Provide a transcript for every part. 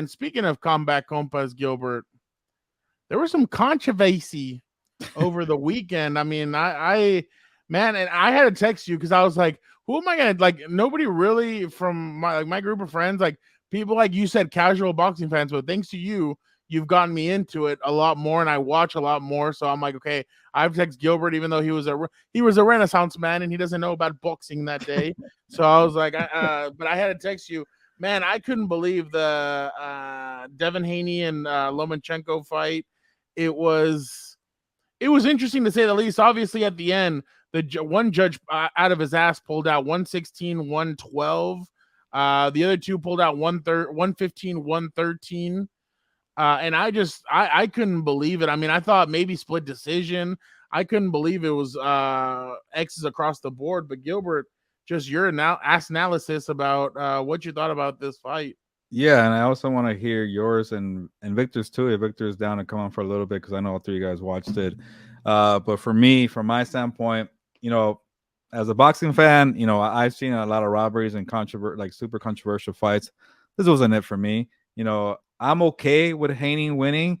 And speaking of combat Compas, Gilbert, there was some controversy over the weekend. I mean, man, and I had to text you because I was like, who am I gonna like? Nobody really from my group of friends, like people like you said, casual boxing fans. But thanks to you, you've gotten me into it a lot more, and I watch a lot more. So I'm like, okay, I've texted Gilbert, even though he was a Renaissance man and he doesn't know about boxing that day. So I was like, but I had to text you. Man, I couldn't believe the Devin Haney and Lomachenko fight. It was interesting to say the least. Obviously, at the end, one judge out of his ass pulled out 116, 112. The other two pulled out 115, 113. And I couldn't believe it. I mean, I thought maybe split decision. I couldn't believe it was X's across the board. But Gilbert, just your analysis about what you thought about this fight. Yeah, and I also want to hear yours and Victor's too. If Victor's down to come on for a little bit, because I know all three of you guys watched it. But for me, from my standpoint, as a boxing fan, I've seen a lot of robberies and super controversial fights. This wasn't it for me. I'm okay with Haney winning,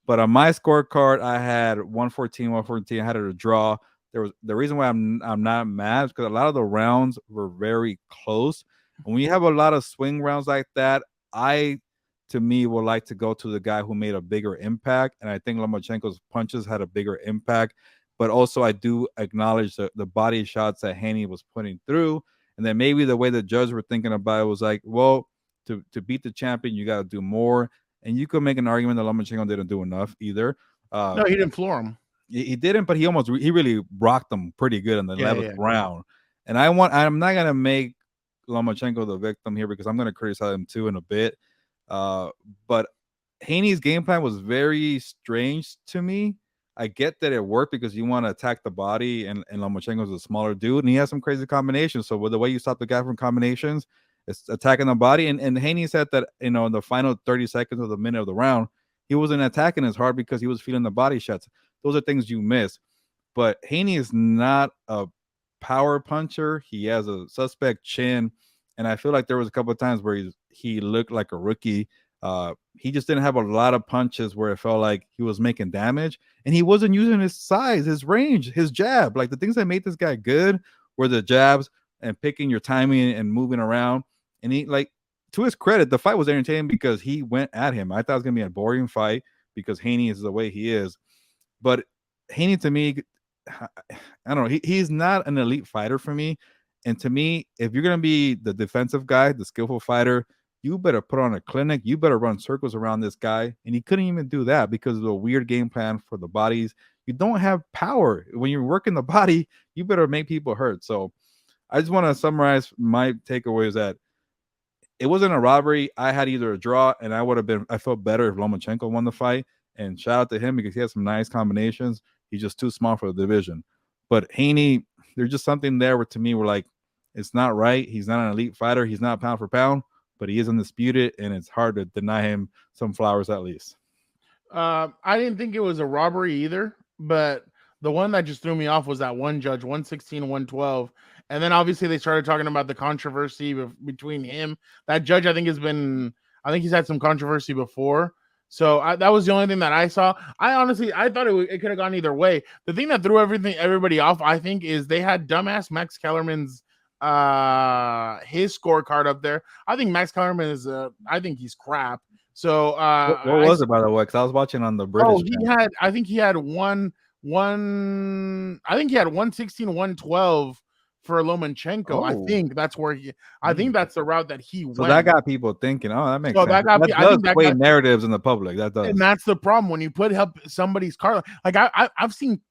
but on my scorecard, I had 114, 114. I had it a draw. There was the reason why I'm not mad is because a lot of the rounds were very close. When you have a lot of swing rounds like that, to me, would like to go to the guy who made a bigger impact. And I think Lomachenko's punches had a bigger impact. But also, I do acknowledge the body shots that Haney was putting through. And then maybe the way the judges were thinking about it was like, well, to beat the champion, you got to do more. And you could make an argument that Lomachenko didn't do enough either. No, he didn't floor him. He didn't, but he really rocked them pretty good in the 11th round. And I'm not going to make Lomachenko the victim here because I'm going to criticize him too in a bit. But Haney's game plan was very strange to me. I get that it worked because you want to attack the body, and Lomachenko's a smaller dude, and he has some crazy combinations. So with the way you stop the guy from combinations, it's attacking the body. And Haney said that in the final 30 seconds of the minute of the round, he wasn't attacking as hard because he was feeling the body shots. Those are things you miss. But Haney is not a power puncher. He has a suspect chin, and I feel like there was a couple of times where he looked like a rookie. He just didn't have a lot of punches where it felt like he was making damage, and he wasn't using his size, his range, his jab. Like the things that made this guy good were the jabs and picking your timing and moving around. And he, like, to his credit, the fight was entertaining because he went at him. I thought it was gonna be a boring fight because Haney is the way he is, but Haney, to me, I don't know. He's not an elite fighter for me. And to me, if you're going to be the defensive guy, the skillful fighter, you better put on a clinic. You better run circles around this guy. And he couldn't even do that because of the weird game plan for the bodies. You don't have power. When you're working the body, you better make people hurt. So I just want to summarize my takeaways that it wasn't a robbery. I had either a draw, and I felt better if Lomachenko won the fight. And shout out to him because he has some nice combinations. He's just too small for the division. But Haney, there's just something there where, to me, we're like, it's not right. He's not an elite fighter. He's not pound for pound, but he is undisputed, and it's hard to deny him some flowers at least. I didn't think it was a robbery either, but the one that just threw me off was that one judge, 116, 112. And then obviously they started talking about the controversy between him. That judge, I think he's had some controversy before. So that was the only thing that I saw. I thought it could have gone either way. The thing that threw everybody off, I think, is they had dumbass Max Kellerman's his scorecard up there. I think Max Kellerman is I think he's crap. So what was it, by the way? Because I was watching on the British. I think he had 116, 112 for Lomachenko. Oh. I think that's the route that he went. So that got people thinking, oh, that makes sense. That does narratives in the public. That does. And that's the problem when you put up somebody's card. Like I've seen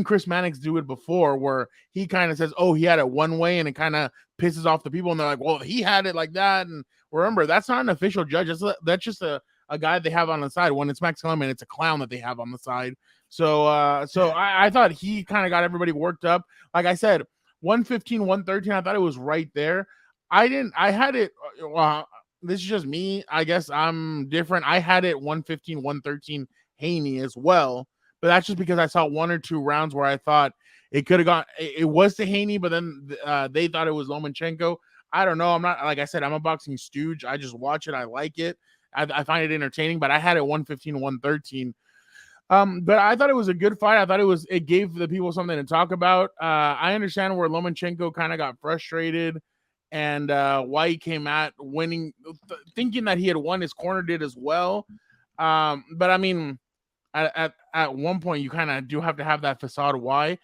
Chris Mannix do it before where he kind of says, oh, he had it one way, and it kind of pisses off the people, and they're like, well, he had it like that. And remember, that's not an official judge. That's just a guy they have on the side. When it's Max Kellerman, it's a clown that they have on the side. So I thought he kind of got everybody worked up. Like I said, 115, 113, I thought it was right there. I had it, this is just me. I guess I'm different. I had it 115, 113 Haney as well. But that's just because I saw one or two rounds where I thought it could have gone. It was to Haney, but then they thought it was Lomachenko. I don't know. I'm not, like I said, I'm a boxing stooge. I just watch it. I like it. I find it entertaining. But I had it 115 113. But I thought it was a good fight. I thought it gave the people something to talk about. I understand where Lomachenko kind of got frustrated and why he came at winning, thinking that he had won. His corner did as well. But I mean, at one point, you kind of do have to have that facade. Why?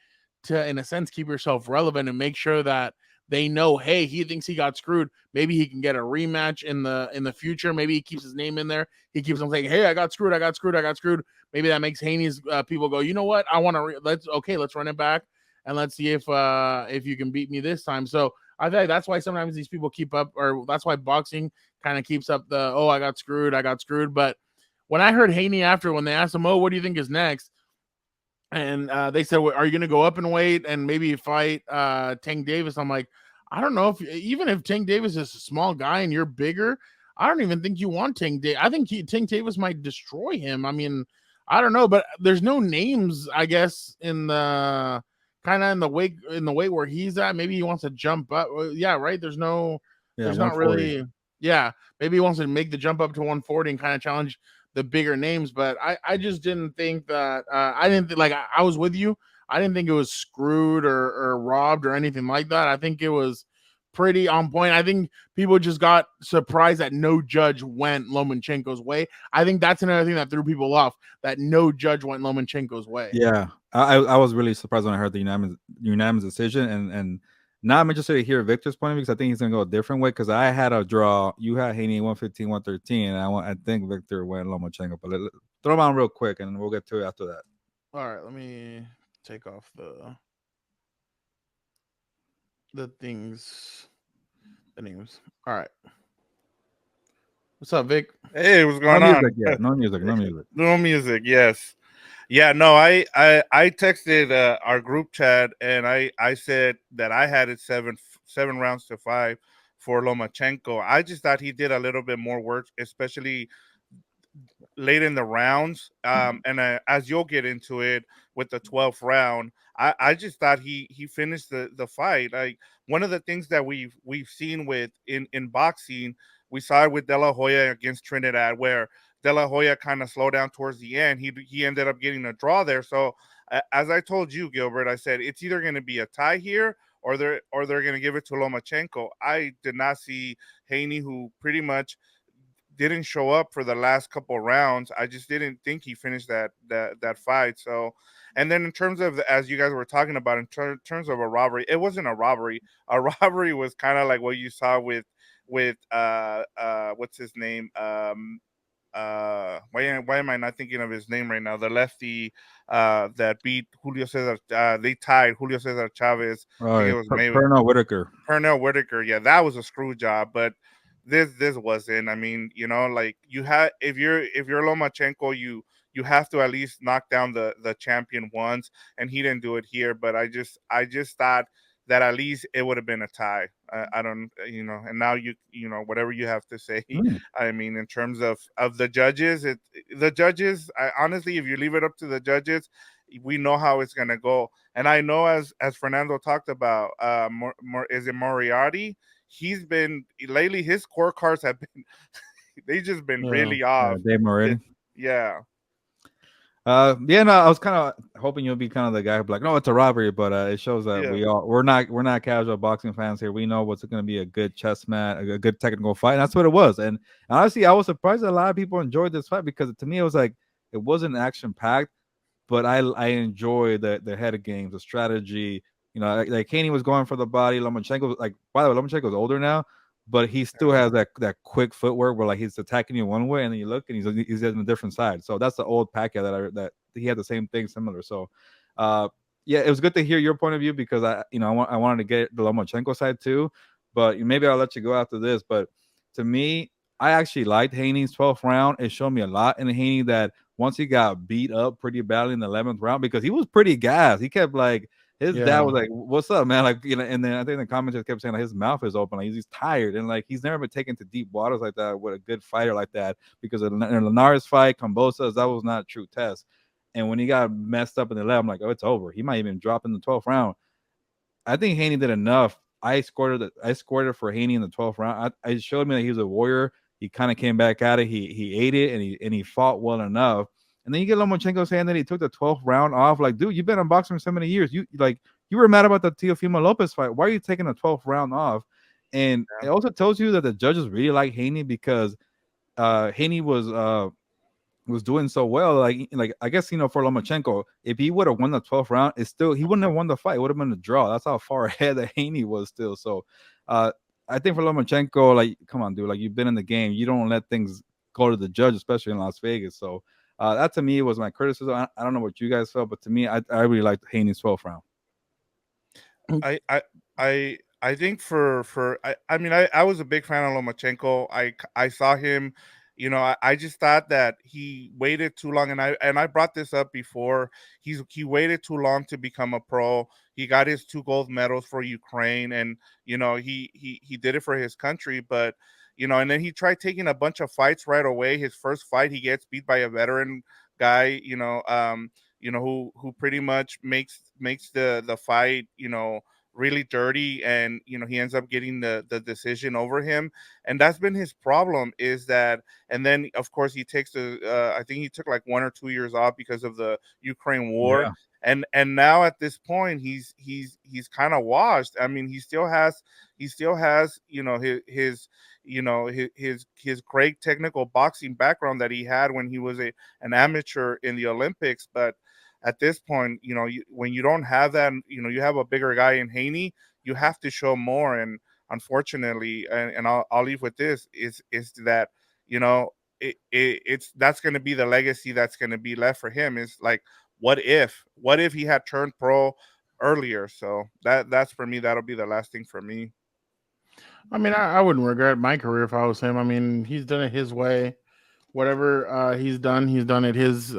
To, in a sense, keep yourself relevant and make sure that they know, hey, he thinks he got screwed. Maybe he can get a rematch in the future. Maybe he keeps his name in there. He keeps on saying, hey, I got screwed. I got screwed. I got screwed. Maybe that makes Haney's people go, you know what? I want to let's run it back and let's see if you can beat me this time. So I think that's why sometimes these people keep up, or that's why boxing kind of keeps up the, oh, I got screwed. I got screwed. But when I heard Haney after, when they asked him, oh, what do you think is next? And they said, well, are you going to go up in weight and maybe fight Tank Davis? I'm like, I don't know, even if Tank Davis is a small guy and you're bigger, I don't even think you want Tank Davis. I think Tank Davis might destroy him. I mean, I don't know, but there's no names, I guess, in the kind of in the weight where he's at. Maybe he wants to jump up. Yeah, right. There's not really. Yeah, maybe he wants to make the jump up to 140 and kind of challenge the bigger names. But I just didn't think that. I didn't like. I was with you. I didn't think it was screwed or robbed or anything like that. I think it was pretty on point. I think people just got surprised that no judge went Lomachenko's way. I think that's another thing that threw people off, that no judge went Lomachenko's way. Yeah, I was really surprised when I heard the unanimous decision, and now I'm interested to hear Victor's point of view, because I think he's gonna go a different way. Because I had a draw, you had Haney 115 113, and I think Victor went Lomachenko. But throw them on real quick, and we'll get to it after that. All right, let me take off the things, the names. All right. What's up, Vic? Hey, what's going on? No music. No music. Yes. Yeah. No. I texted our group chat, and I said that I had it 7 rounds to 5 for Lomachenko. I just thought he did a little bit more work, especially late in the rounds. And as you'll get into it with the 12th round, I just thought he finished the fight. Like, one of the things that we've seen with in boxing, we saw it with De La Hoya against Trinidad, where De La Hoya kind of slowed down towards the end. He ended up getting a draw there. So as I told you, Gilbert, I said it's either going to be a tie here, or they're going to give it to Lomachenko. I did not see Haney, who pretty much didn't show up for the last couple rounds. I just didn't think he finished that fight. So, and then in terms of, as you guys were talking about, in terms of a robbery, it wasn't a robbery. A robbery was kind of like what you saw with what's his name? Why am I not thinking of his name right now? The lefty that beat Julio Cesar. They tied Julio Cesar Chavez. I think it was maybe Pernell Whitaker. Yeah, that was a screw job, but this wasn't. I mean, like, you had, if you're Lomachenko, you have to at least knock down the champion once, and he didn't do it here. But I just thought that at least it would have been a tie. I don't, and now whatever you have to say. I mean, in terms of the judges, honestly, if you leave it up to the judges, we know how it's gonna go. And I know, as Fernando talked about, is it Moriarty? He's been lately, his scorecards have been they just been really off. Dave Moretti. Yeah. No, I was kind of hoping you'll be kind of the guy who'd be like, no, it's a robbery, but it shows that we're not casual boxing fans here. We know what's going to be a good chess match, a good technical fight, and that's what it was. And honestly, I was surprised that a lot of people enjoyed this fight, because to me, it was like, it wasn't action packed, but I enjoy the head of games, the strategy. Like Haney was going for the body. Lomachenko, like, by the way, Lomachenko's older now, but he still has that quick footwork where, like, he's attacking you one way and then you look and he's on a different side. So that's the old Pacquiao that he had the same thing similar. So, yeah, it was good to hear your point of view, because I wanted to get the Lomachenko side too, but maybe I'll let you go after this. But to me, I actually liked Haney's 12th round. It showed me a lot in Haney, that once he got beat up pretty badly in the 11th round, because he was pretty gassed. He kept, like, his dad was like, "What's up, man?" Like, and then I think the commentators kept saying, like, his mouth is open, like he's tired, and like he's never been taken to deep waters like that with a good fighter like that, because in Linares fight, Compas, that was not a true test. And when he got messed up in the 11th, I'm like, oh, it's over. He might even drop in the 12th round. I think Haney did enough I scored it for Haney in the 12th round. I showed me that he was a warrior. He kind of came back at it. He ate it and he fought well enough. And then you get Lomachenko saying that he took the 12th round off. Like, dude, you've been in boxing for so many years. You were mad about the Teofimo Lopez fight. Why are you taking the 12th round off? And it also tells you that the judges really like Haney because Haney was doing so well. Like I guess for Lomachenko, if he would have won the 12th round, he wouldn't have won the fight. It would have been a draw. That's how far ahead that Haney was still. So I think for Lomachenko, like, come on, dude, like you've been in the game. You don't let things go to the judge, especially in Las Vegas. So that to me was my criticism. I don't know what you guys felt, but to me, I really liked Haney's 12th round. I think I was a big fan of Lomachenko. I saw him, I just thought that he waited too long, and I brought this up before. He waited too long to become a pro. He got his 2 gold medals for Ukraine, and he did it for his country, but and then he tried taking a bunch of fights right away. His first fight, he gets beat by a veteran guy, who pretty much makes the fight, really dirty, and he ends up getting the decision over him, and that's been his problem. Is that, and then of course he takes I think he took like 1 or 2 years off because of the Ukraine war. Yeah. And now at this point he's kind of washed. I mean, he still has his great technical boxing background that he had when he was an amateur in the Olympics, but at this point, when you don't have that, you have a bigger guy in Haney, you have to show more. And unfortunately, and I'll leave with this, is that, it's that's going to be the legacy that's going to be left for him. Is like, what if he had turned pro earlier? So that's for me, that'll be the last thing for me. I mean, I wouldn't regret my career if I was him. I mean, he's done it his way. Whatever he's done it his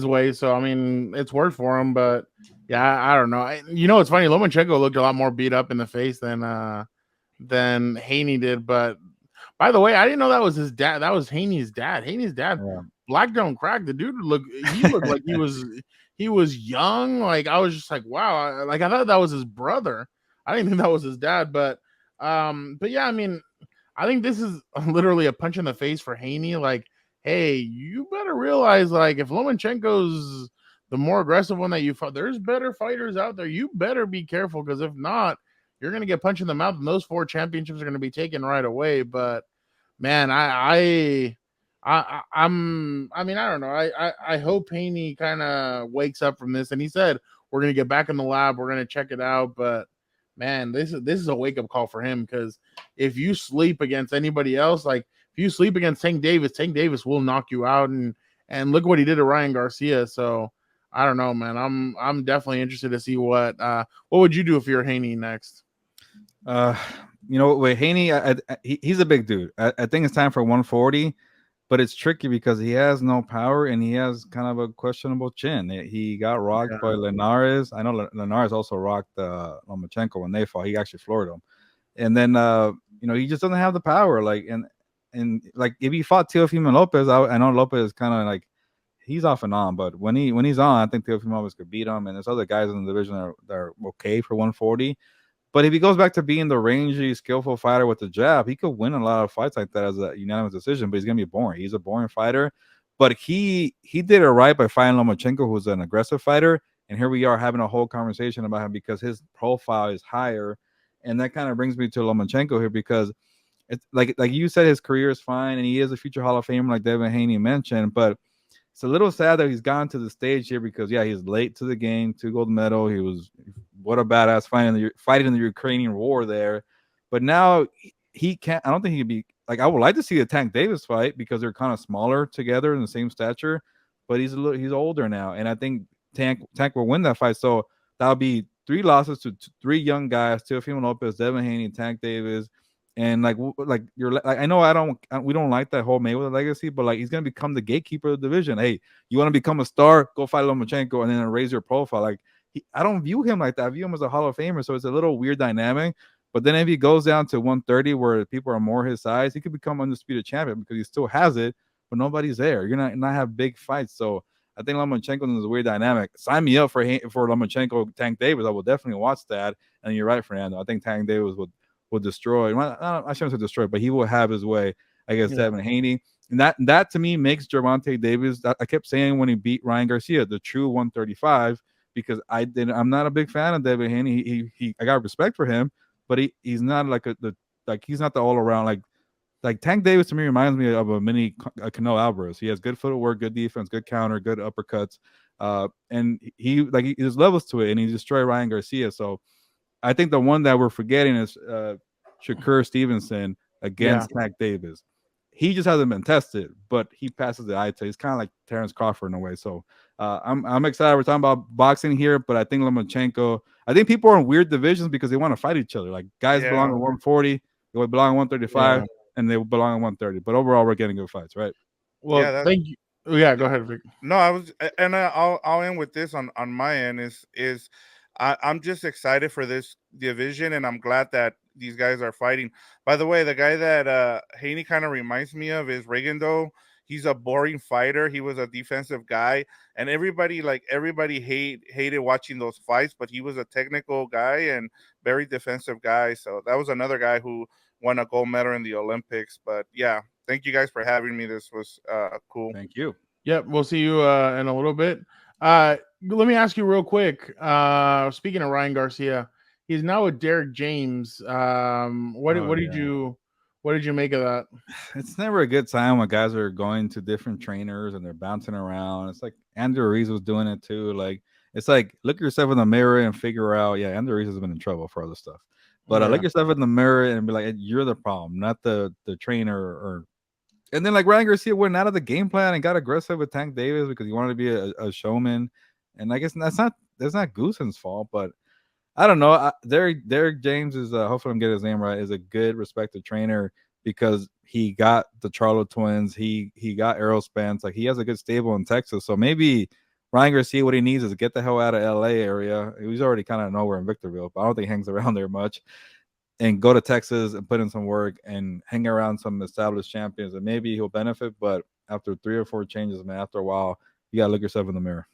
way. So I mean, it's worked for him. But yeah, I don't know. It's funny. Lomachenko looked a lot more beat up in the face than Haney did. But by the way, I didn't know that was his dad. That was Haney's dad. Haney's dad, Yeah. Black don't crack. The dude looked like he was young. Like, I was just like, wow. I thought that was his brother. I didn't think that was his dad. But yeah, I mean, I think this is literally a punch in the face for Haney. Like, hey, you better realize, like, if Lomachenko's the more aggressive one that you fought, there's better fighters out there. You better be careful, because if not, you're gonna get punched in the mouth, and those 4 championships are gonna be taken right away. But man, I mean, I don't know. I hope Haney kind of wakes up from this. And he said, we're gonna get back in the lab, we're gonna check it out. But man, this is a wake up call for him, because if you sleep against anybody else, like if you sleep against Tank Davis will knock you out. And look what he did to Ryan Garcia. So I don't know, man. I'm definitely interested to see what would you do if you're Haney next? With Haney, he's a big dude. I think it's time for 140, but it's tricky because he has no power and he has kind of a questionable chin. He got rocked by Linares. I know Linares also rocked Lomachenko when they fought. He actually floored him. And then he just doesn't have the power. Like, and like if he fought Teofimo Lopez, I know Lopez is kind of like, he's off and on, but when he's on, I think Teofimo Lopez could beat him. And there's other guys in the division that are okay for 140. But if he goes back to being the rangy, skillful fighter with the jab, he could win a lot of fights like that as a unanimous decision. But he's gonna be boring. He's a boring fighter. But he did it right by fighting Lomachenko, who's an aggressive fighter. And here we are having a whole conversation about him because his profile is higher. And that kind of brings me to Lomachenko here, because it's like you said, his career is fine and he is a future Hall of Famer, like Devin Haney mentioned. But it's a little sad that he's gotten to the stage here because, yeah, he's late to the game, 2 gold medal. He was, what a badass fighting in the Ukrainian war there. But now he can't, I don't think he could be, like, I would like to see the Tank Davis fight because they're kind of smaller together in the same stature, but he's older now. And I think Tank will win that fight. So that'll be 3 losses to 3 young guys, Teofimo Lopez, Devin Haney, Tank Davis. And I know we don't like that whole Mayweather legacy, but like he's gonna become the gatekeeper of the division. Hey, you want to become a star? Go fight Lomachenko and then raise your profile. Like I don't view him like that. I view him as a Hall of Famer. So it's a little weird dynamic. But then if he goes down to 130, where people are more his size, he could become undisputed champion because he still has it, but nobody's there. You're not have big fights. So I think Lomachenko is a weird dynamic. Sign me up for Lomachenko, Tank Davis. I will definitely watch that. And you're right, Fernando. I think Tank Davis would destroy. Well, I shouldn't say destroy, but he will have his way against Devin Haney. And that to me makes Gervonta Davis. I kept saying when he beat Ryan Garcia, the true 135, because I'm not a big fan of Devin Haney. I got respect for him, but he's not like he's not the all around like Tank Davis to me reminds me of a mini Canelo Alvarez. He has good footwork, good defense, good counter, good uppercuts, and there's levels to it, and he destroyed Ryan Garcia. So I think the one that we're forgetting is Shakur Stevenson against Tank Davis. He just hasn't been tested, but he passes the eye test. He's kind of like Terrence Crawford in a way. So I'm excited. We're talking about boxing here, but I think Lomachenko. I think people are in weird divisions because they want to fight each other. Like guys belong at 140, they would belong at 135, and they belong at 130. But overall, we're getting good fights, right? Well, thank you. Yeah, go ahead, Vic. No, I'll end with this on my end is I'm just excited for this division, and I'm glad that these guys are fighting. By the way, the guy that Haney kind of reminds me of is Rigondeaux. He's a boring fighter. He was a defensive guy, and everybody hated watching those fights, but he was a technical guy and very defensive guy. So that was another guy who won a gold medal in the Olympics. But yeah, thank you guys for having me. This was cool. Thank you. Yep, we'll see you in a little bit. Let me ask you real quick. Speaking of Ryan Garcia, he's now with Derek James. What did you make of that? It's never a good time when guys are going to different trainers and they're bouncing around. It's like Andrew Ruiz was doing it too. Like it's like look yourself in the mirror and figure out. Yeah, Andrew Ruiz has been in trouble for other stuff, but look yourself in the mirror and be like, you're the problem, not the trainer or. And then like Ryan Garcia went out of the game plan and got aggressive with Tank Davis because he wanted to be a showman. And I guess that's not Goosen's fault, but I don't know. Derek James is hopefully I'm getting his name right, is a good respected trainer because he got the Charlo twins, he got Errol Spence, like he has a good stable in Texas. So maybe Ryan Garcia, what he needs is to get the hell out of LA area. He's already kind of nowhere in Victorville, but I don't think he hangs around there much. And go to Texas and put in some work and hang around some established champions, and maybe he'll benefit. But after 3 or 4 changes, man, after a while, you gotta look yourself in the mirror.